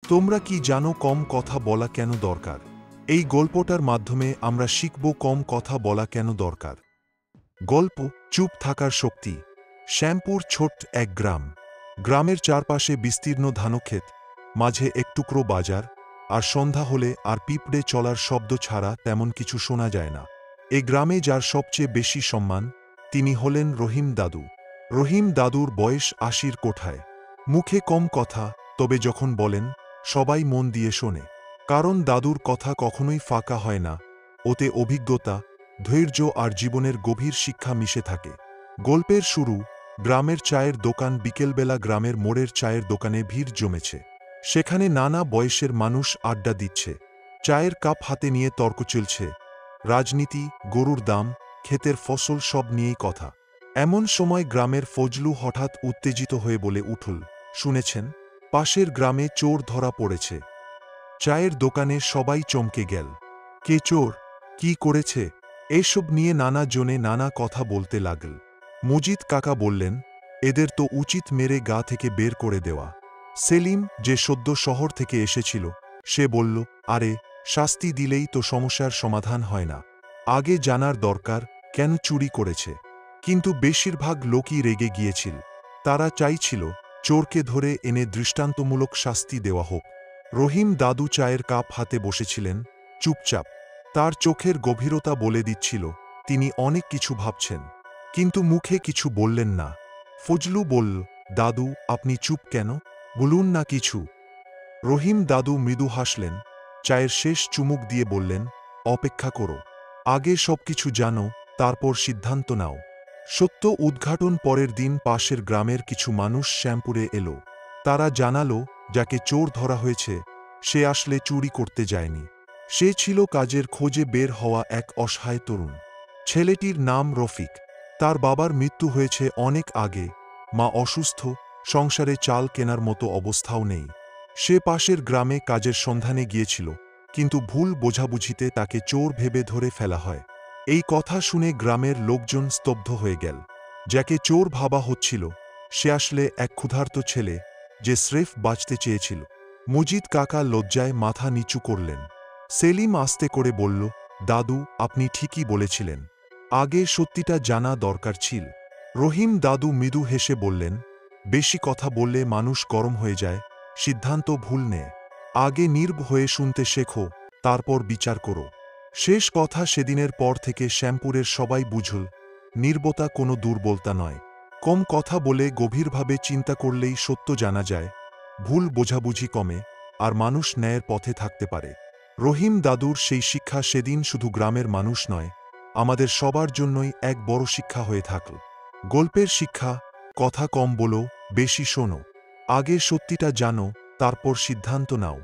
তোমরা কি জানো কম কথা বলা কেন দরকার? এই গল্পটার মাধ্যমে আমরা শিখব কম কথা বলা কেন দরকার। গল্প চুপ থাকার শক্তি। শ্যামপুর ছোট্ট এক গ্রাম। গ্রামের চারপাশে বিস্তীর্ণ ধানক্ষেত, মাঝে একটুকরো বাজার, আর সন্ধ্যা হলে আর পিঁপড়ে চলার শব্দ ছাড়া তেমন কিছু শোনা যায় না। এ গ্রামে যার সবচেয়ে বেশি সম্মান, তিনি হলেন রহিম দাদু। রহিম দাদুর বয়স ৮০-র কোঠায়। মুখে কম কথা, তবে যখন বলেন সবাই মন দিয়ে শোনে। কারণ দাদুর কথা কখনোই ফাঁকা হয় না, ওতে অভিজ্ঞতা, ধৈর্য আর জীবনের গভীর শিক্ষা মিশে থাকে। গল্পের শুরু, গ্রামের চায়ের দোকান। বিকেলবেলা গ্রামের মোড়ের চায়ের দোকানে ভিড় জমেছে। সেখানে নানা বয়সের মানুষ আড্ডা দিচ্ছে, চায়ের কাপ হাতে নিয়ে তর্ক চলছে। রাজনীতি, গরুর দাম, ক্ষেতের ফসল সব নিয়েই কথা। এমন সময় গ্রামের ফজলু হঠাৎ উত্তেজিত হয়ে বলে উঠল, শুনেছেন, পাশের গ্রামে চোর ধরা পড়েছে। চায়ের দোকানে সবাই চমকে গেল। কে চোর? কি করেছে? এসব নিয়ে নানা জনে নানা কথা বলতে লাগল। মজিদ কাকা বললেন, এদের তো উচিত মেরে গা থেকে বের করে দেওয়া। সেলিম, যে সদ্য শহর থেকে এসেছিল, সে বলল, আরে, শাস্তি দিলেই তো সমস্যার সমাধান হয় না, আগে জানার দরকার কেন চুরি করেছে। কিন্তু বেশিরভাগ লোকই রেগে গিয়েছিল। তারা চাইছিল চোরকে ধরে এনে দৃষ্টান্তমূলক শাস্তি দেওয়া হোক। রহিম দাদু চায়ের কাপ হাতে বসেছিলেন, চুপচাপ। তার চোখের গভীরতা বলে দিচ্ছিল তিনি অনেক কিছু ভাবছেন, কিন্তু মুখে কিছু বললেন না। ফজলু বলল, দাদু, আপনি চুপ কেন? বলুন না কিছু। রহিম দাদু মৃদু হাসলেন, চায়ের শেষ চুমুক দিয়ে বললেন, অপেক্ষা করো, আগে সবকিছু জানো, তারপর সিদ্ধান্ত নাও। সত্য উদ্ঘাটন পরের দিন পাশের গ্রামের কিছু মানুষ শ্যামপুরে এলো। তারা জানালো, যাকে চোর ধরা হয়েছে, সে আসলে চুরি করতে যায়নি। সে ছিল কাজের খোঁজে বের হওয়া এক অসহায় তরুণ। ছেলেটির নাম রফিক। তার বাবার মৃত্যু হয়েছে অনেক আগে, মা অসুস্থ, সংসারে চাল কেনার মতো অবস্থাও নেই। সে পাশের গ্রামে কাজের সন্ধানে গিয়েছিল, কিন্তু ভুল বোঝাবুঝিতে তাকে চোর ভেবে ধরে ফেলা হয়। এই কথা শুনে গ্রামের লোকজন স্তব্ধ হয়ে গেল। যাকে চোর ভাবা হচ্ছিল, সে আসলে এক ক্ষুধার্ত ছেলে, যে স্রেফ বাঁচতে চেয়েছিল। মজিদ কাকা লজ্জায় মাথা নিচু করলেন। সেলিম আস্তে করে বলল, দাদু, আপনি ঠিকই বলেছিলেন, আগে সত্যিটা জানা দরকার ছিল। রহিম দাদু মৃদু হেসে বললেন, বেশি কথা বললে মানুষ গরম হয়ে যায়, সিদ্ধান্ত ভুল নেয়। আগে নীরব হয়ে শুনতে শেখো, তারপর বিচার করো। শেষ কথা সেদিনের পর থেকে শ্যামপুরের সবাই বুঝল, নীরবতা কোনো দুর্বলতা নয়। কম কথা বলে গভীরভাবে চিন্তা করলেই সত্য জানা যায়, ভুল বোঝাবুঝি কমে, আর মানুষ ন্যায়ের পথে থাকতে পারে। রহিম দাদুর সেই শিক্ষা সেদিন শুধু গ্রামের মানুষ নয়, আমাদের সবার জন্যই এক বড় শিক্ষা হয়ে থাকল। গল্পের শিক্ষা, কথা কম বলো, বেশি শোনো, আগে সত্যিটা জানো, তারপর সিদ্ধান্ত নাও।